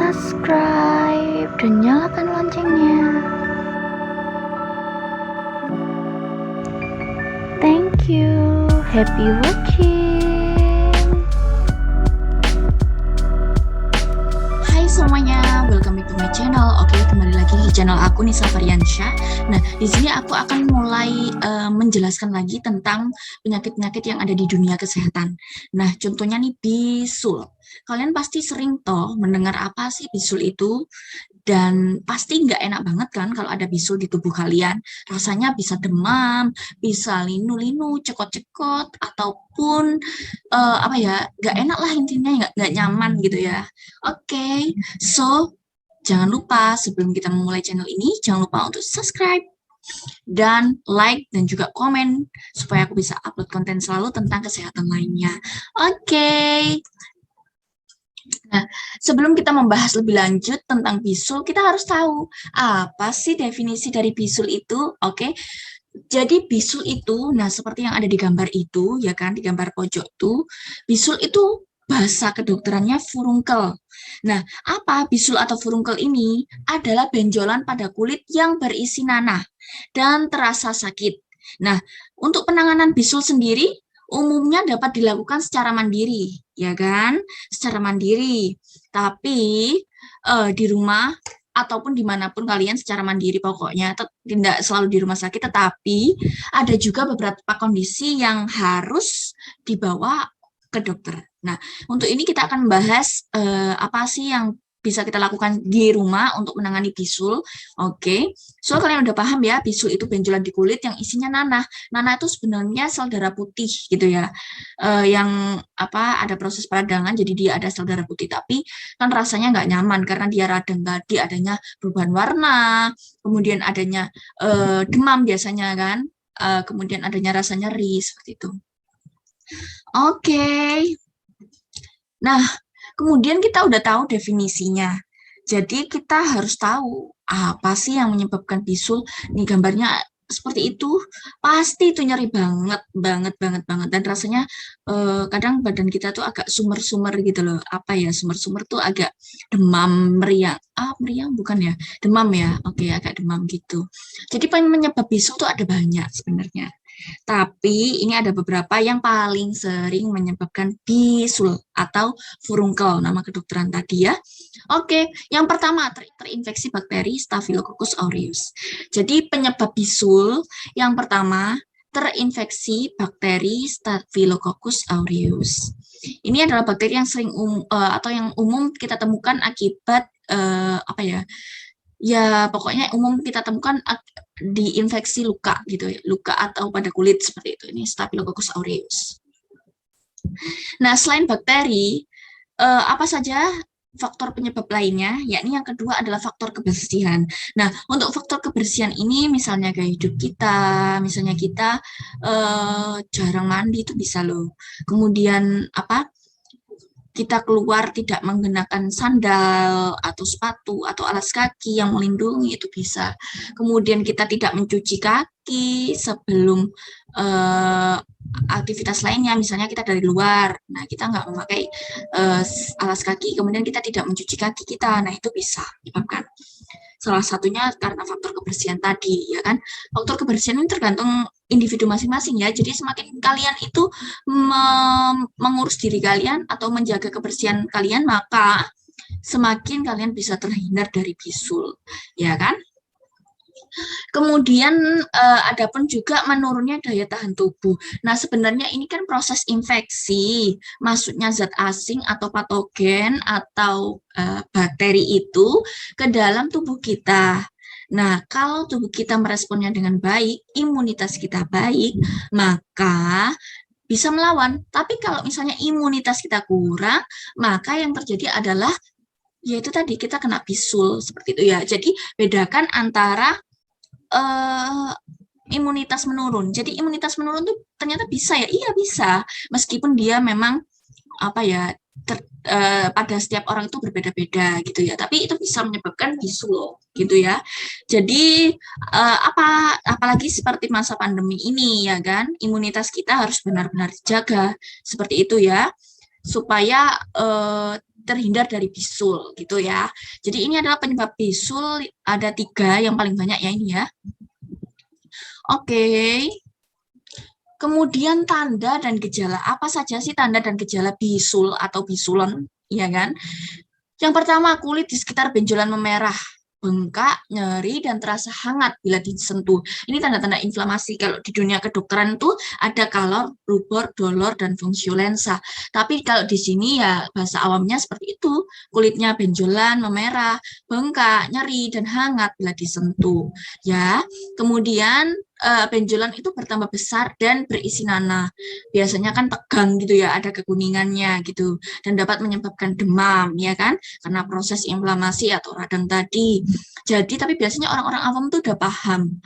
subscribe dan nyalakan loncengnya. Thank you. Happy watching. Hai semuanya, welcome back to my channel. Oke, kembali lagi di channel aku Nisa Faryansyah. Nah, di sini aku akan mulai menjelaskan lagi tentang penyakit-penyakit yang ada di dunia kesehatan. Nah, contohnya nih bisul. Kalian pasti sering toh mendengar apa sih bisul itu? Dan pasti nggak enak banget kan kalau ada bisul di tubuh kalian. Rasanya bisa demam, bisa linu-linu, cekot-cekot, ataupun apa ya, nggak enak lah intinya, nggak nyaman gitu ya. Oke, so jangan lupa sebelum kita memulai channel ini, jangan lupa untuk subscribe dan like dan juga komen supaya aku bisa upload konten selalu tentang kesehatan lainnya. Oke. Nah, sebelum kita membahas lebih lanjut tentang bisul, kita harus tahu apa sih definisi dari bisul itu. Oke, jadi bisul itu, nah seperti yang ada di gambar itu, ya kan, di gambar pojok tuh, bisul itu bahasa kedokterannya furunkel. Nah, apa bisul atau furunkel ini? Adalah benjolan pada kulit yang berisi nanah dan terasa sakit. Nah, untuk penanganan bisul sendiri, umumnya dapat dilakukan secara mandiri, ya kan? Secara mandiri. Tapi di rumah ataupun dimanapun kalian secara mandiri pokoknya, tidak selalu di rumah sakit, tetapi ada juga beberapa kondisi yang harus dibawa ke dokter. Nah, untuk ini kita akan membahas apa sih yang bisa kita lakukan di rumah untuk menangani bisul. Oke, so kalian udah paham ya, bisul itu benjolan di kulit yang isinya nanah. Nanah itu sebenarnya sel darah putih gitu ya, yang apa ada proses peradangan, jadi dia ada sel darah putih, tapi kan rasanya nggak nyaman karena dia radang tadi, adanya perubahan warna, kemudian adanya demam biasanya kan, kemudian adanya rasa nyeri seperti itu. Oke. Nah, kemudian kita udah tahu definisinya. Jadi kita harus tahu apa sih yang menyebabkan bisul. Nih gambarnya seperti itu, pasti itu nyeri banget, banget. Dan rasanya kadang badan kita tuh agak sumer-sumer gitu loh. Apa ya, sumer-sumer tuh agak demam, meriang. Meriang bukan ya? Demam ya, oke, agak demam gitu. Jadi penyebab bisul tuh ada banyak sebenarnya. Tapi ini ada beberapa yang paling sering menyebabkan bisul atau furunkel, nama kedokteran tadi ya. Oke, yang pertama terinfeksi bakteri Staphylococcus aureus. Jadi penyebab bisul yang pertama terinfeksi bakteri Staphylococcus aureus. Ini adalah bakteri yang sering atau yang umum kita temukan akibat apa ya? Ya, pokoknya umum kita temukan di infeksi luka gitu ya, luka atau pada kulit seperti itu. Ini Staphylococcus aureus. Nah, selain bakteri, apa saja faktor penyebab lainnya? Yakni yang kedua adalah faktor kebersihan. Nah, untuk faktor kebersihan ini misalnya gaya hidup kita, misalnya kita jarang mandi itu bisa loh. Kemudian apa? Kita keluar tidak menggunakan sandal atau sepatu atau alas kaki yang melindungi itu bisa. Kemudian kita tidak mencuci kaki sebelum aktivitas lainnya, misalnya kita dari luar, nah kita nggak memakai alas kaki, kemudian kita tidak mencuci kaki kita, nah itu bisa menyebabkan. Salah satunya karena faktor kebersihan tadi, ya kan. Faktor kebersihan ini tergantung individu masing-masing ya. Jadi semakin kalian itu mengurus diri kalian atau menjaga kebersihan kalian, maka semakin kalian bisa terhindar dari bisul, ya kan. Kemudian ada pun juga menurunnya daya tahan tubuh. Nah, sebenarnya ini kan proses infeksi, masuknya zat asing atau patogen atau bakteri itu ke dalam tubuh kita. Nah, kalau tubuh kita meresponnya dengan baik, imunitas kita baik, maka bisa melawan. Tapi kalau misalnya imunitas kita kurang, maka yang terjadi adalah yaitu tadi kita kena bisul seperti itu ya. Jadi bedakan antara imunitas menurun. Jadi imunitas menurun tuh ternyata bisa ya, iya bisa. Meskipun dia memang apa ya pada setiap orang itu berbeda-beda gitu ya. Tapi itu bisa menyebabkan bisul gitu ya. Jadi apalagi seperti masa pandemi ini ya kan, imunitas kita harus benar-benar dijaga seperti itu ya, supaya terhindar dari bisul gitu ya. Jadi ini adalah penyebab bisul, ada 3 yang paling banyak ya ini ya. Oke. Kemudian tanda dan gejala. Apa saja sih tanda dan gejala bisul atau bisulon, ya kan? Yang pertama, kulit di sekitar benjolan memerah, bengkak, nyeri, dan terasa hangat bila disentuh. Ini tanda-tanda inflamasi. Kalau di dunia kedokteran itu ada kalor, rubor, dolor, dan fungsiolensa. Tapi kalau di sini ya bahasa awamnya seperti itu. Kulitnya benjolan, memerah, bengkak, nyeri, dan hangat bila disentuh. Ya, kemudian benjolan itu bertambah besar dan berisi nanah. Biasanya kan tegang gitu ya, ada kekuningannya gitu, dan dapat menyebabkan demam, ya kan? Karena proses inflamasi atau radang tadi. Jadi, tapi biasanya orang-orang awam tuh udah paham.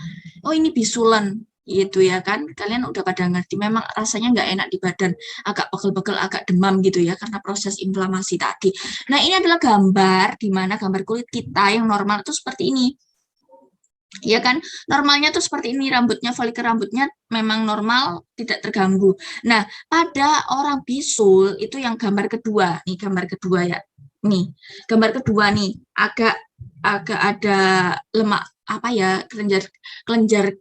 Oh, ini bisulan gitu ya kan, kalian udah pada ngerti memang rasanya nggak enak di badan, agak pegel-pegel, agak demam gitu ya, karena proses inflamasi tadi. Nah, ini adalah gambar di mana gambar kulit kita yang normal itu seperti ini. Ya kan, normalnya tuh seperti ini, rambutnya, folikel rambutnya memang normal, tidak terganggu. Nah, pada orang bisul itu yang gambar kedua, nih gambar kedua ya. Nih, gambar kedua nih, agak ada lemak apa ya, kelenjar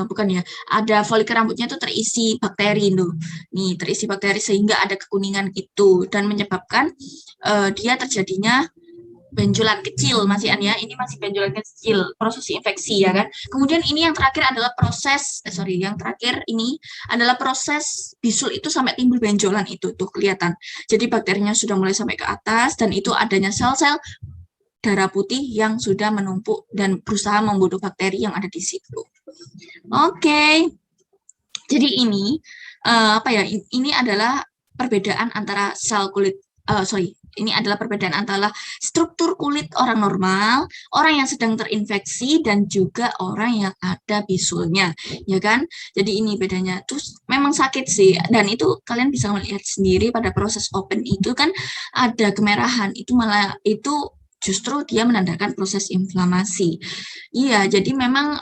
bukan ya, ada folikel rambutnya itu terisi bakteri tuh. Nih, terisi bakteri sehingga ada kekuningan itu dan menyebabkan dia terjadinya benjolan kecil, masih ya, ini masih benjolan kecil, proses infeksi ya kan. Kemudian ini yang terakhir adalah yang terakhir ini adalah proses bisul itu sampai timbul benjolan itu tuh kelihatan. Jadi bakterinya sudah mulai sampai ke atas dan itu adanya sel-sel darah putih yang sudah menumpuk dan berusaha membunuh bakteri yang ada di situ. Oke. Jadi ini ini adalah perbedaan antara sel kulit ini adalah perbedaan antara struktur kulit orang normal, orang yang sedang terinfeksi, dan juga orang yang ada bisulnya, ya kan? Jadi ini bedanya. Terus memang sakit sih, dan itu kalian bisa melihat sendiri pada proses open itu kan ada kemerahan, itu malah itu justru dia menandakan proses inflamasi. Iya, jadi memang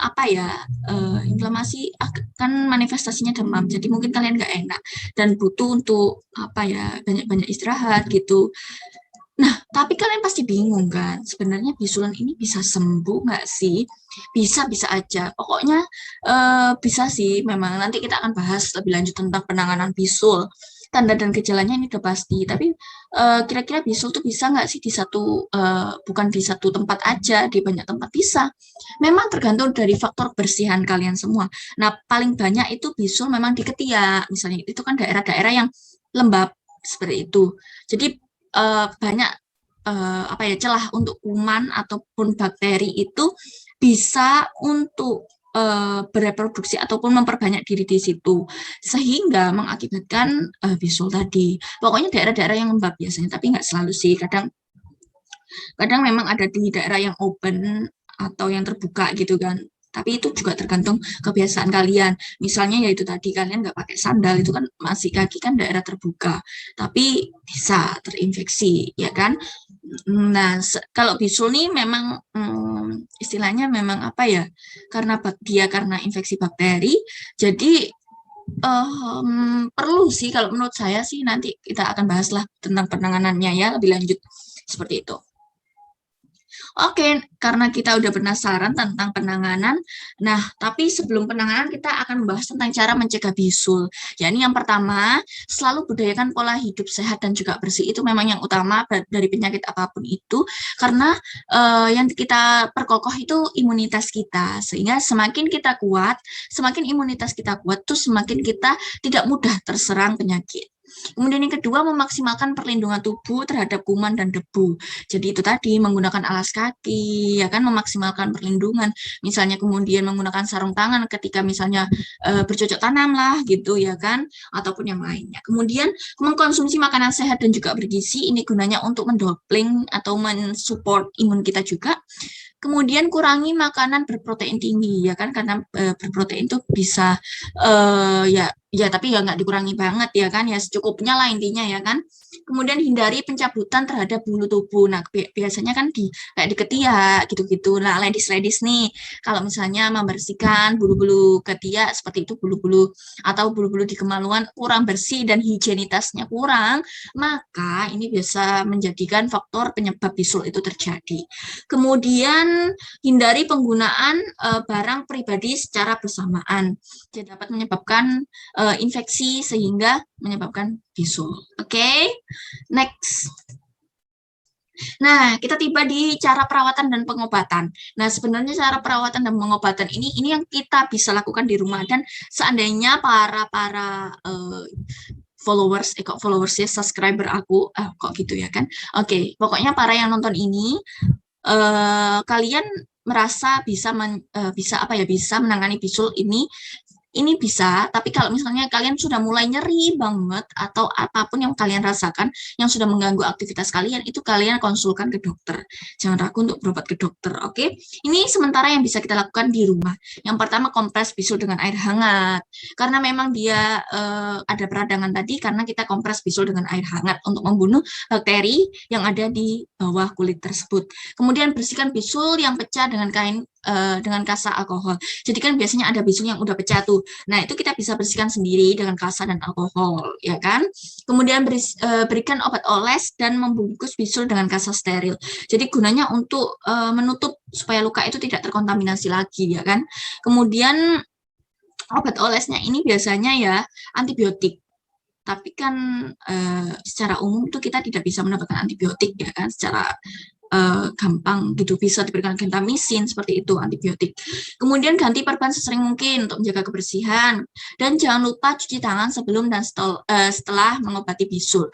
inflamasi kan manifestasinya demam. Jadi mungkin kalian nggak enak dan butuh untuk banyak-banyak istirahat gitu. Nah, tapi kalian pasti bingung kan, sebenarnya bisulan ini bisa sembuh nggak sih? Bisa aja. Pokoknya bisa sih, memang nanti kita akan bahas lebih lanjut tentang penanganan bisul. Tanda dan gejalanya ini udah pasti, tapi kira-kira bisul tuh bisa nggak sih bukan di satu tempat aja, di banyak tempat bisa. Memang tergantung dari faktor bersihan kalian semua. Nah, paling banyak itu bisul memang di ketiak, misalnya itu kan daerah-daerah yang lembab seperti itu. Jadi banyak celah untuk kuman ataupun bakteri itu bisa untuk bereproduksi ataupun memperbanyak diri di situ sehingga mengakibatkan bisul tadi. Pokoknya daerah-daerah yang lembab biasanya, tapi nggak selalu sih. Kadang memang ada di daerah yang open atau yang terbuka gitu kan. Tapi itu juga tergantung kebiasaan kalian. Misalnya yaitu tadi kalian nggak pakai sandal, itu kan masih kaki kan daerah terbuka, tapi bisa terinfeksi, ya kan? Nah, kalau bisul nih memang istilahnya memang karena infeksi bakteri, jadi perlu sih kalau menurut saya sih, nanti kita akan bahaslah tentang penanganannya ya lebih lanjut seperti itu. Oke, karena kita udah penasaran tentang penanganan, nah tapi sebelum penanganan kita akan membahas tentang cara mencegah bisul. Ya, ini yang pertama, selalu budayakan pola hidup sehat dan juga bersih, itu memang yang utama dari penyakit apapun itu, karena yang kita perkokoh itu imunitas kita, sehingga semakin kita kuat, semakin imunitas kita kuat tuh semakin kita tidak mudah terserang penyakit. Kemudian yang kedua, memaksimalkan perlindungan tubuh terhadap kuman dan debu. Jadi itu tadi, menggunakan alas kaki, ya kan, memaksimalkan perlindungan. Misalnya kemudian menggunakan sarung tangan ketika misalnya bercocok tanam lah gitu ya kan, ataupun yang lainnya. Kemudian mengkonsumsi makanan sehat dan juga bergizi, ini gunanya untuk mendopling atau mensupport imun kita juga. Kemudian kurangi makanan berprotein tinggi, ya kan, karena berprotein itu bisa tapi ya nggak dikurangi banget ya kan, ya secukupnya lah intinya ya kan. Kemudian hindari pencabutan terhadap bulu tubuh. Nah, biasanya kan kayak di ketiak gitu-gitu. Nah, ladies-ladies nih, kalau misalnya membersihkan bulu-bulu ketiak seperti itu, bulu-bulu atau bulu-bulu di kemaluan kurang bersih dan higienitasnya kurang, maka ini bisa menjadikan faktor penyebab bisul itu terjadi. Kemudian hindari penggunaan barang pribadi secara bersamaan. Jadi dapat menyebabkan infeksi sehingga menyebabkan bisul. Oke, next. Nah, kita tiba di cara perawatan dan pengobatan. Nah, sebenarnya cara perawatan dan pengobatan ini yang kita bisa lakukan di rumah, dan seandainya para followers, kok followers ya, subscriber aku, kok gitu ya kan? Oke, pokoknya para yang nonton ini, kalian merasa bisa menangani bisul ini bisa, tapi kalau misalnya kalian sudah mulai nyeri banget atau apapun yang kalian rasakan yang sudah mengganggu aktivitas kalian, itu kalian konsulkan ke dokter. Jangan ragu untuk berobat ke dokter, oke? Ini sementara yang bisa kita lakukan di rumah. Yang pertama, kompres bisul dengan air hangat. Karena memang dia ada peradangan tadi, karena kita kompres bisul dengan air hangat untuk membunuh bakteri yang ada di bawah kulit tersebut. Kemudian bersihkan bisul yang pecah dengan kain dengan kasa alkohol. Jadi kan biasanya ada bisul yang udah pecah tuh. Nah, itu kita bisa bersihkan sendiri dengan kasa dan alkohol, ya kan? Kemudian berikan obat oles dan membungkus bisul dengan kasa steril. Jadi gunanya untuk menutup supaya luka itu tidak terkontaminasi lagi, ya kan? Kemudian obat olesnya ini biasanya ya antibiotik. Tapi kan secara umum itu kita tidak bisa mendapatkan antibiotik, ya kan, secara gampang gitu, bisa diberikan gentamicin seperti itu, antibiotik. Kemudian ganti perban sesering mungkin untuk menjaga kebersihan, dan jangan lupa cuci tangan sebelum dan setelah mengobati bisul.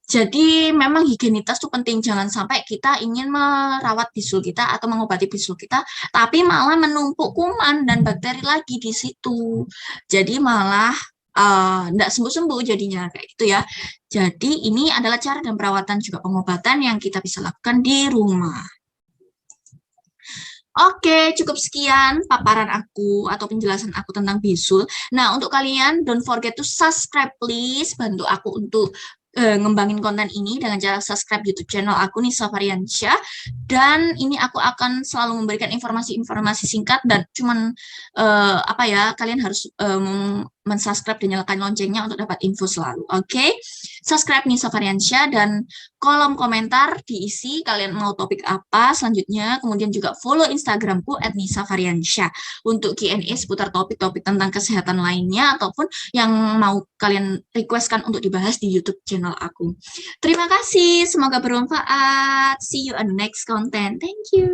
Jadi memang higienitas itu penting, jangan sampai kita ingin merawat bisul kita atau mengobati bisul kita, tapi malah menumpuk kuman dan bakteri lagi di situ. Jadi malah enggak sembuh-sembuh jadinya kayak gitu ya. Jadi ini adalah cara dan perawatan juga pengobatan yang kita bisa lakukan di rumah. Oke, cukup sekian paparan aku atau penjelasan aku tentang bisul. Nah, untuk kalian, don't forget to subscribe please. Bantu aku untuk ngembangin konten ini dengan cara subscribe YouTube channel aku, Nisa Variansyah. Dan ini aku akan selalu memberikan informasi-informasi singkat, dan cuman kalian harus mensubscribe dan nyalakan loncengnya untuk dapat info selalu. Oke? Subscribe Nisa Variansyah, dan kolom komentar diisi kalian mau topik apa selanjutnya. Kemudian juga follow Instagramku @nisa_variansyah untuk Q&A seputar topik-topik tentang kesehatan lainnya ataupun yang mau kalian requestkan untuk dibahas di YouTube channel aku. Terima kasih, semoga bermanfaat. See you on the next content. Thank you.